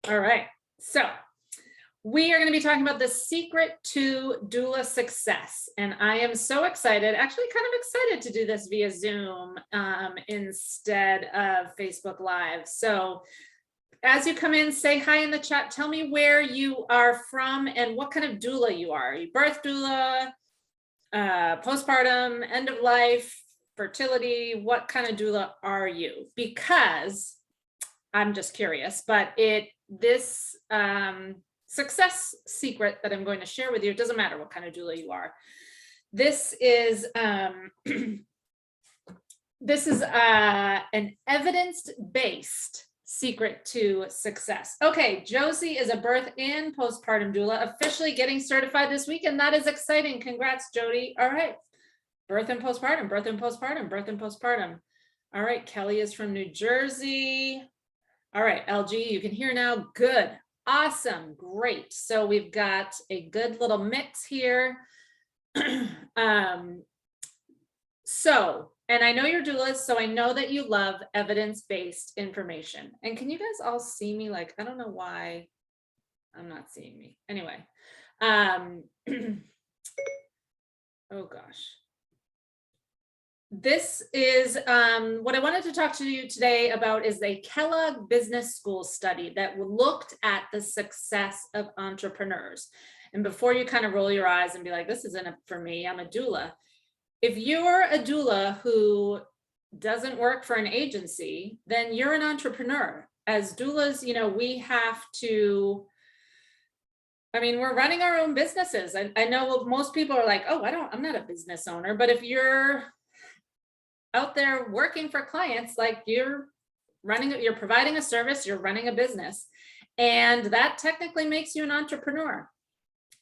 All right. So we are going to be talking about the secret to doula success. And I am so excited, actually kind of excited to do this via Zoom instead of Facebook Live. So as you come in, say hi in the chat. Tell me where you are from and what kind of doula you are. Are you birth doula, postpartum, end of life, fertility? What kind of doula are you? Because I'm just curious, but this success secret that I'm going to share with you, it doesn't matter what kind of doula you are. This is an evidence-based secret to success. Okay, Josie is a birth and postpartum doula, officially getting certified this week, and that is exciting. Congrats, Jody. All right, birth and postpartum, birth and postpartum, birth and postpartum. All right, Kelly is from New Jersey. All right, LG, you can hear now. Good, awesome, great. So we've got a good little mix here. And I know you're doulas, so I know that you love evidence-based information. And can you guys all see me? Like, I don't know why I'm not seeing me. Anyway, oh gosh. This is what I wanted to talk to you today about is a Kellogg Business School study that looked at the success of entrepreneurs. And before you kind of roll your eyes and be like, this isn't for me, I'm a doula. If you're a doula who doesn't work for an agency, then you're an entrepreneur. As doulas, you know, we have to, I mean, we're running our own businesses. I know most people are like, oh, I'm not a business owner, but if you're out there working for clients, like you're providing a service, you're running a business, and that technically makes you an entrepreneur.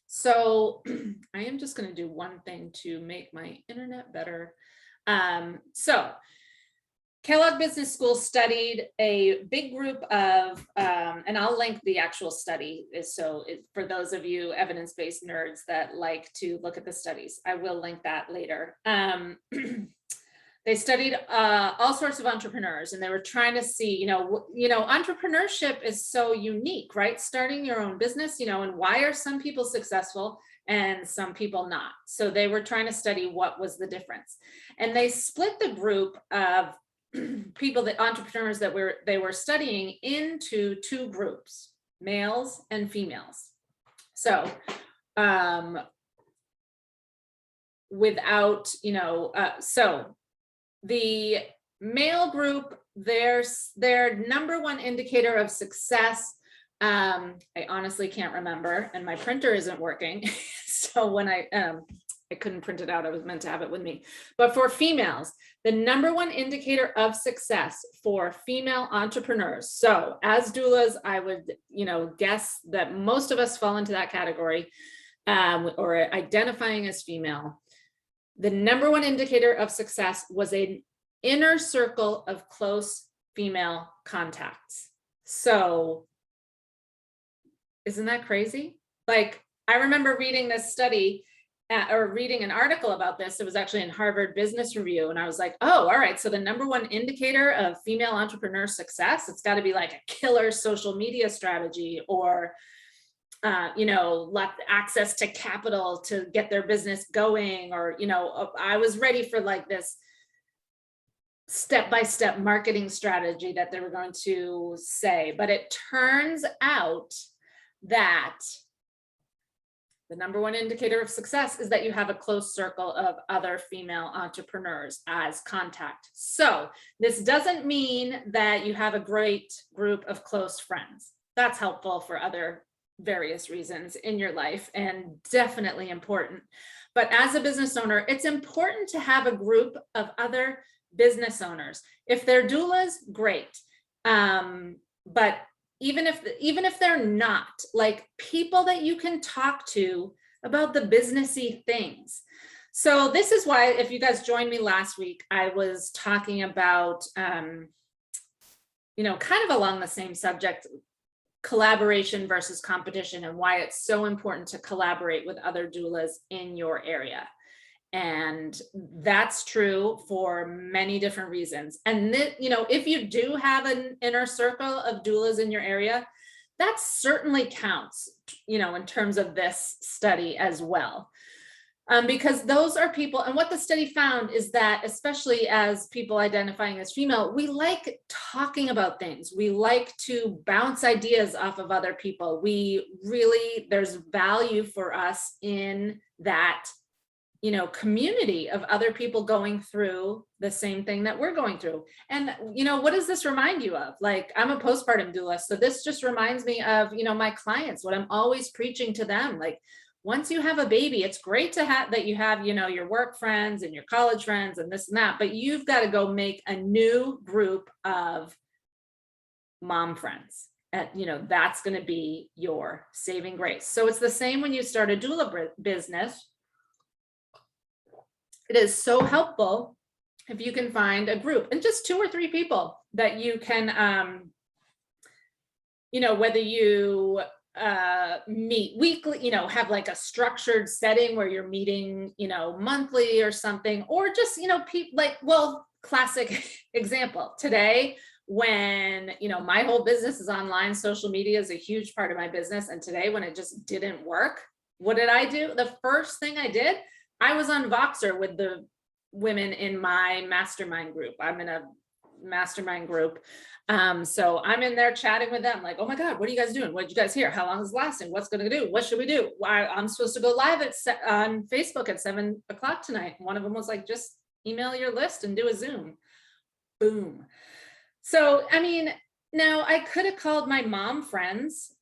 So I am just going to do one thing to make my internet better. So Kellogg Business School studied a big group of, and I'll link the actual study. For those of you evidence-based nerds that like to look at the studies, I will link that later. They studied all sorts of entrepreneurs, and they were trying to see, entrepreneurship is so unique, right? Starting your own business, and why are some people successful and some people not? So they were trying to study what was the difference. And they split the group of entrepreneurs that they were studying into two groups, males and females. So the male group, their number one indicator of success, I honestly can't remember, and my printer isn't working. So when I couldn't print it out, I was meant to have it with me. But for females, the number one indicator of success for female entrepreneurs. So as doulas, I would, guess that most of us fall into that category, or identifying as female. The number one indicator of success was an inner circle of close female contacts. So isn't that crazy? Like, I remember reading this study or reading an article about this. It was actually in Harvard Business Review. And I was like, oh, all right. So the number one indicator of female entrepreneur success, it's got to be like a killer social media strategy, or access to capital to get their business going, or, I was ready for like this step-by-step marketing strategy that they were going to say. But it turns out that the number one indicator of success is that you have a close circle of other female entrepreneurs as contact. So this doesn't mean that you have a great group of close friends. That's helpful for other various reasons in your life, and definitely important. But as a business owner, it's important to have a group of other business owners. If they're doulas, great. But even if they're not, like, people that you can talk to about the businessy things. So this is why, if you guys joined me last week, I was talking about, kind of along the same subject, collaboration versus competition, and why it's so important to collaborate with other doulas in your area. And that's true for many different reasons. And if you do have an inner circle of doulas in your area, that certainly counts, in terms of this study as well. Because those are people, and what the study found is that, especially as people identifying as female, we like talking about things. We like to bounce ideas off of other people. There's value for us in that, community of other people going through the same thing that we're going through. And, what does this remind you of? Like, I'm a postpartum doula, so this just reminds me of, my clients, what I'm always preaching to them. Like, once you have a baby, it's great to have that you have, your work friends and your college friends and this and that, but you've got to go make a new group of mom friends. And, that's going to be your saving grace. So it's the same when you start a doula business. It is so helpful if you can find a group, and just 2 or 3 people that you can, whether you meet weekly, have like a structured setting where you're meeting, monthly or something, or just, classic example today, when, my whole business is online, social media is a huge part of my business. And today, when it just didn't work, what did I do? The first thing I did, I was on Voxer with the women in my mastermind group. I'm in a mastermind group. So I'm in there chatting with them, like, oh my God, what are you guys doing? What did you guys hear? How long is it lasting? What's going to do? What should we do? Why I'm supposed to go live on Facebook at 7 o'clock tonight. One of them was like, just email your list and do a Zoom. Boom. So, now I could have called my mom friends,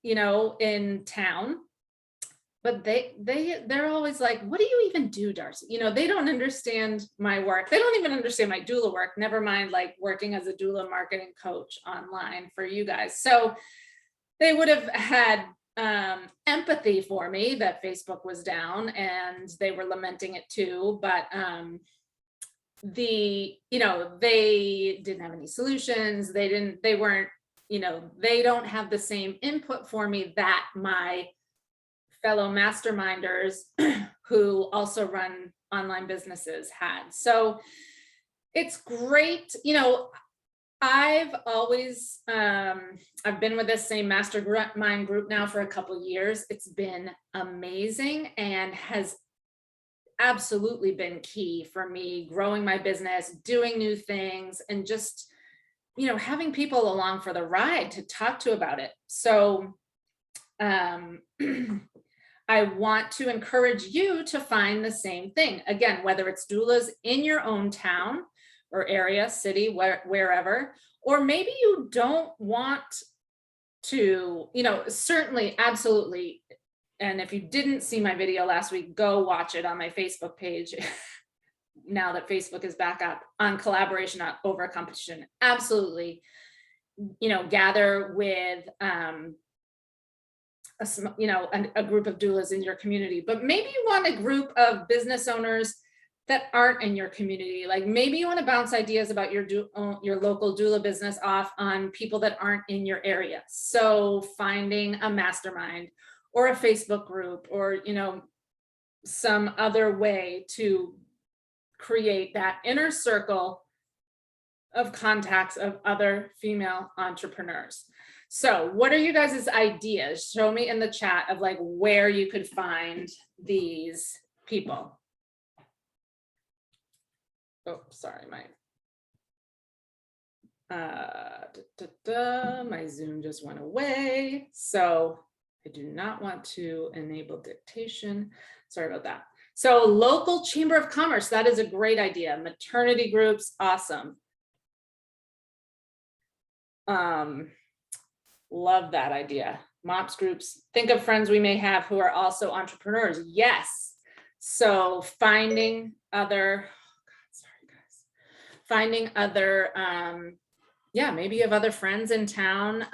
in town, but they're always like, what do you even do, Darcy? They don't understand my work. They don't even understand my doula work, never mind like working as a doula marketing coach online for you guys. So they would have had empathy for me that Facebook was down, and they were lamenting it too. But they didn't have any solutions. They don't have the same input for me that my fellow masterminders who also run online businesses had. So it's great. I've always, I've been with this same mastermind group now for a couple of years. It's been amazing and has absolutely been key for me growing my business, doing new things, and just, having people along for the ride to talk to about it. So, I want to encourage you to find the same thing. Again, whether it's doulas in your own town or area, city, wherever, or maybe you don't want to, certainly, absolutely. And if you didn't see my video last week, go watch it on my Facebook page. Now that Facebook is back up, on collaboration, not over competition. Absolutely, gather with, a group of doulas in your community, but maybe you want a group of business owners that aren't in your community. Like, maybe you want to bounce ideas about your local doula business off on people that aren't in your area. So finding a mastermind or a Facebook group, or, some other way to create that inner circle of contacts of other female entrepreneurs. So what are you guys' ideas? Show me in the chat of like where you could find these people. Oh, sorry, my Zoom just went away. So I do not want to enable dictation. Sorry about that. So local chamber of commerce, that is a great idea. Maternity groups, awesome. Love that idea. MOPS groups, think of friends we may have who are also entrepreneurs. Yes. So finding other, maybe you have other friends in town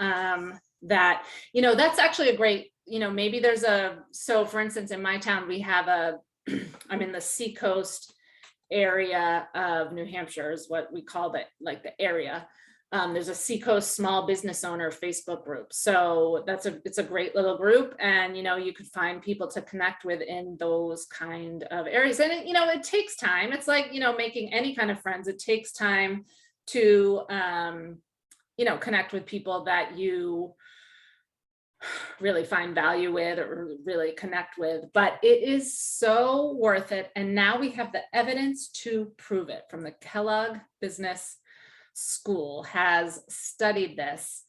that, that's actually a great, maybe there's so for instance, in my town, we have I'm in the Seacoast area of New Hampshire is what we call it, like the area. There's a Seacoast small business owner Facebook group. So it's a great little group, and, you could find people to connect with in those kind of areas. And, it takes time. It's like, making any kind of friends. It takes time to, connect with people that you really find value with or really connect with, but it is so worth it. And now we have the evidence to prove it from the Kellogg Business School has studied this.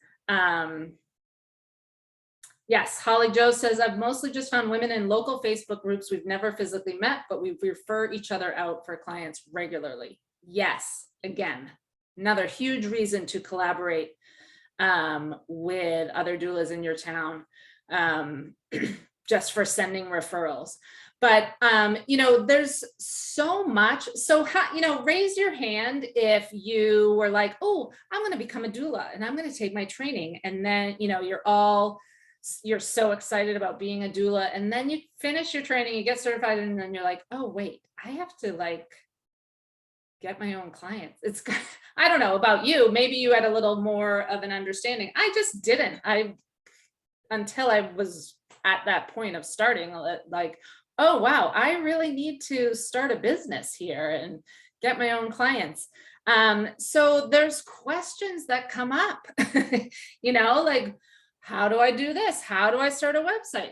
Yes, Holly Joe says, I've mostly just found women in local Facebook groups we've never physically met, but we refer each other out for clients regularly. Yes, again, another huge reason to collaborate with other doulas in your town, just for sending referrals. But, there's so much. So, raise your hand if you were like, oh, I'm going to become a doula and I'm going to take my training. And then, you're so excited about being a doula. And then you finish your training, you get certified, and then you're like, oh, wait, I have to get my own clients. I don't know about you. Maybe you had a little more of an understanding. I just didn't. Until I was at that point of starting, oh, wow, I really need to start a business here and get my own clients. So there's questions that come up, how do I do this? How do I start a website?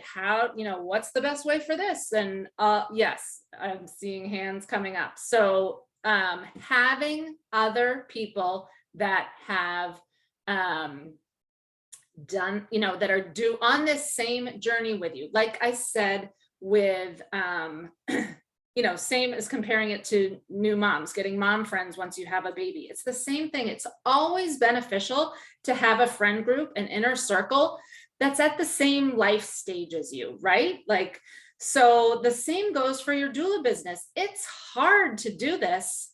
What's the best way for this? And yes, I'm seeing hands coming up. So having other people that have done, that are on this same journey with you. Like I said, with, same as comparing it to new moms, getting mom friends once you have a baby. It's the same thing. It's always beneficial to have a friend group, an inner circle that's at the same life stage as you, right? So the same goes for your doula business. It's hard to do this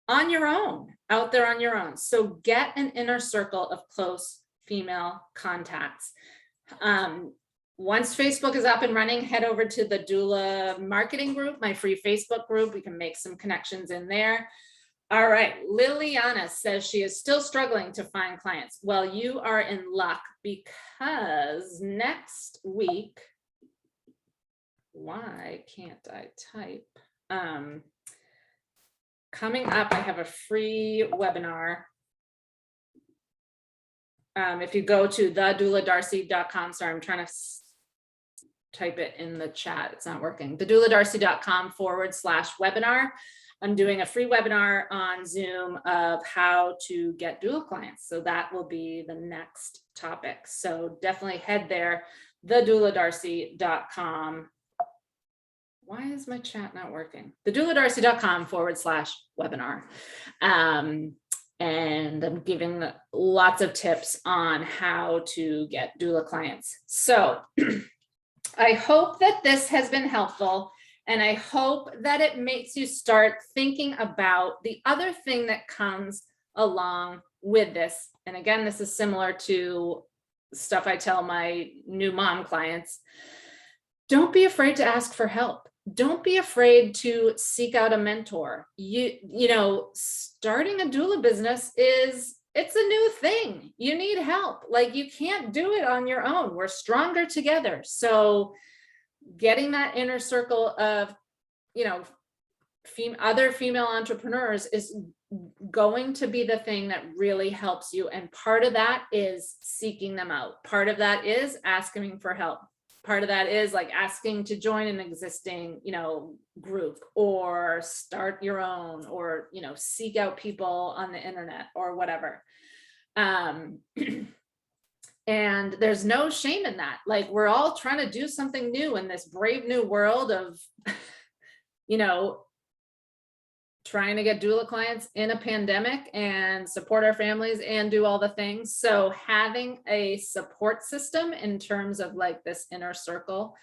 on your own, out there on your own. So get an inner circle of close female contacts. Once Facebook is up and running, head over to the doula marketing group, my free Facebook group. We can make some connections in there. All right. Liliana says she is still struggling to find clients. Well, you are in luck, because next week, why can't I type? Coming up, I have a free webinar. If you go to thedouuladarcy.com, sorry, I'm trying to type it in the chat. It's not working. thedouuladarcy.com/webinar. I'm doing a free webinar on Zoom of how to get doula clients. So that will be the next topic. So definitely head there, thedouuladarcy.com. Why is my chat not working? thedouuladarcy.com/webinar. And I'm giving lots of tips on how to get doula clients. So I hope that this has been helpful, and I hope that it makes you start thinking about the other thing that comes along with this. And again, this is similar to stuff I tell my new mom clients. Don't be afraid to ask for help. Don't be afraid to seek out a mentor. Starting a doula business it's a new thing. You need help. You can't do it on your own. We're stronger together. So getting that inner circle of, other female entrepreneurs is going to be the thing that really helps you. And part of that is seeking them out. Part of that is asking for help. Part of that is asking to join an existing, group, or start your own, or, seek out people on the internet or whatever. And there's no shame in that. We're all trying to do something new in this brave new world of, trying to get doula clients in a pandemic and support our families and do all the things. So having a support system in terms of this inner circle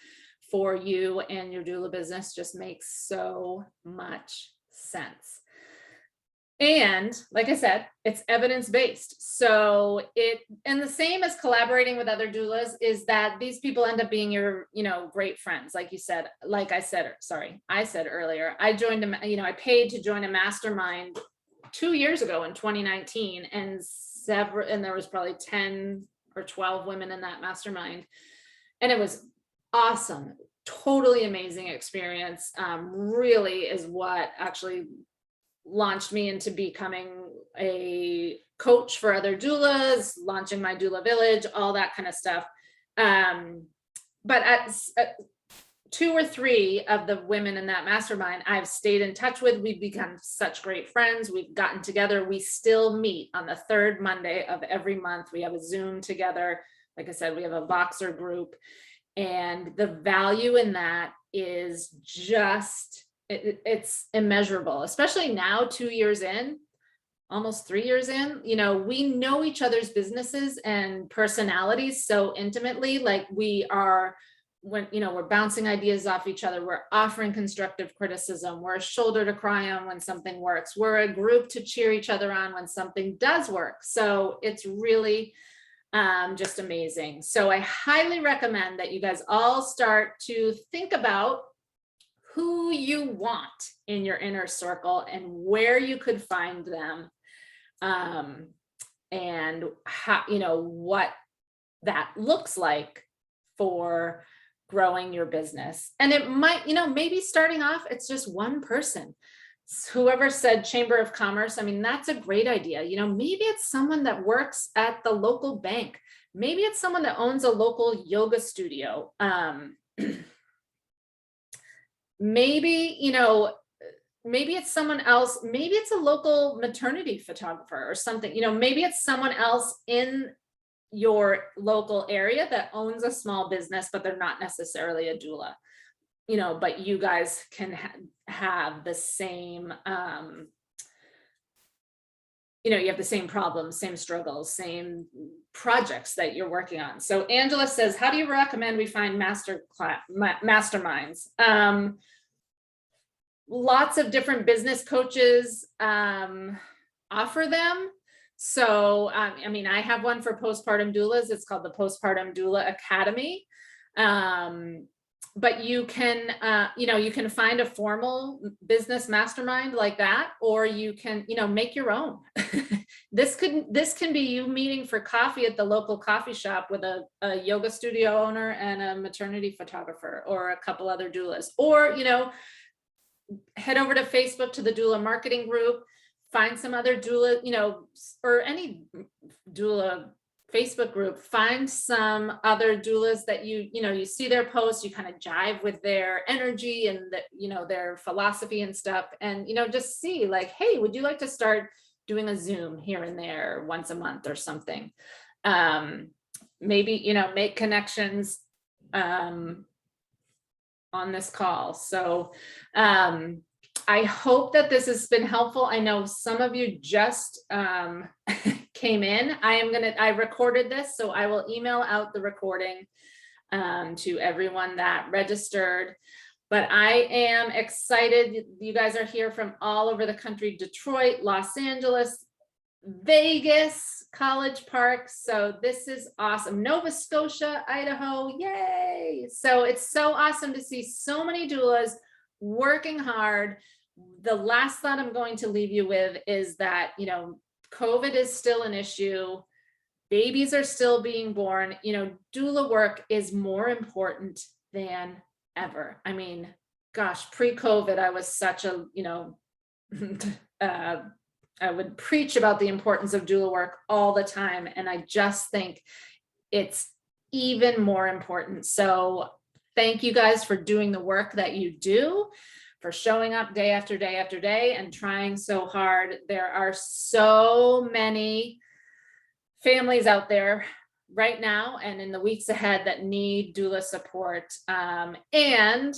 for you and your doula business just makes so much sense. And like I said, it's evidence-based. So and the same as collaborating with other doulas is that these people end up being your, great friends. I said earlier, I paid to join a mastermind 2 years ago in 2019, and there was probably 10 or 12 women in that mastermind. And it was awesome. Totally amazing experience. Really is what actually launched me into becoming a coach for other doulas, launching my doula village, all that kind of stuff. But at 2 or 3 of the women in that mastermind, I've stayed in touch with. We've become such great friends. We've gotten together. We still meet on the 3rd Monday of every month. We have a Zoom together. Like I said, we have a Voxer group, and the value in that is just, it's immeasurable, especially now, 2 years in, almost 3 years in, you know, we know each other's businesses and personalities so intimately. Like we are, when, you know, we're bouncing ideas off each other, we're offering constructive criticism, we're a shoulder to cry on when something works, we're a group to cheer each other on when something does work. So it's really just amazing. So I highly recommend that you guys all start to think about who you want in your inner circle and where you could find them, and how, you know, what that looks like for growing your business. And it might, you know, maybe starting off, it's just one person. Whoever said Chamber of Commerce, I mean, that's a great idea. You know, maybe it's someone that works at the local bank. Maybe it's someone that owns a local yoga studio. Maybe, you know, maybe it's someone else. Maybe it's a local maternity photographer or something. You know, maybe it's someone else in your local area that owns a small business, but they're not necessarily a doula. You know, but you guys can have the same, you know, you have the same problems, same struggles, same projects that you're working on. So Angela says, how do you recommend we find masterminds? Lots of different business coaches offer them. So, I mean, I have one for postpartum doulas. It's called the Postpartum Doula Academy. But you can, you know, you can find a formal business mastermind like that, or you can, you know, make your own. This can be you meeting for coffee at the local coffee shop with a yoga studio owner and a maternity photographer, or a couple other doulas, or, you know, head over to Facebook to the doula marketing group, find some other doula, you know, or any doula Facebook group, find some other doulas that you know, you see their posts, you kind of jive with their energy and the, you know, their philosophy and stuff. And, you know, just see like, hey, would you like to start doing a Zoom here and there once a month or something? Maybe, you know, make connections on this call. So I hope that this has been helpful. I know some of you just came in. I recorded this, so I will email out the recording to everyone that registered. But I am excited. You guys are here from all over the country: Detroit, Los Angeles, Vegas, College Park. So this is awesome. Nova Scotia, Idaho, yay. So it's so awesome to see so many doulas working hard. The last thought I'm going to leave you with is that, you know, COVID is still an issue. Babies are still being born. You know, doula work is more important than ever. I mean, gosh, pre-COVID, I was such a, you know, I would preach about the importance of doula work all the time. And I just think it's even more important. So thank you guys for doing the work that you do, for showing up day after day after day and trying so hard. There are so many families out there right now and in the weeks ahead that need doula support. And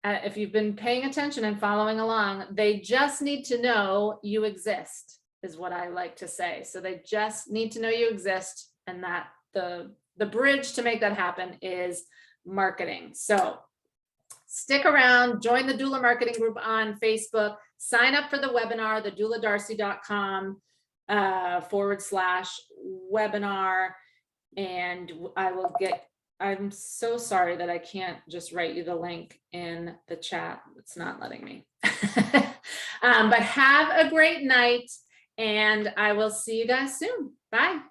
if you've been paying attention and following along, they just need to know you exist, is what I like to say. So they just need to know you exist, and that the bridge to make that happen is marketing. So stick around, join the doula marketing group on Facebook, sign up for the webinar, the douladarcy.com /webinar. And I'm so sorry that I can't just write you the link in the chat. It's not letting me. But have a great night, and I will see you guys soon. Bye.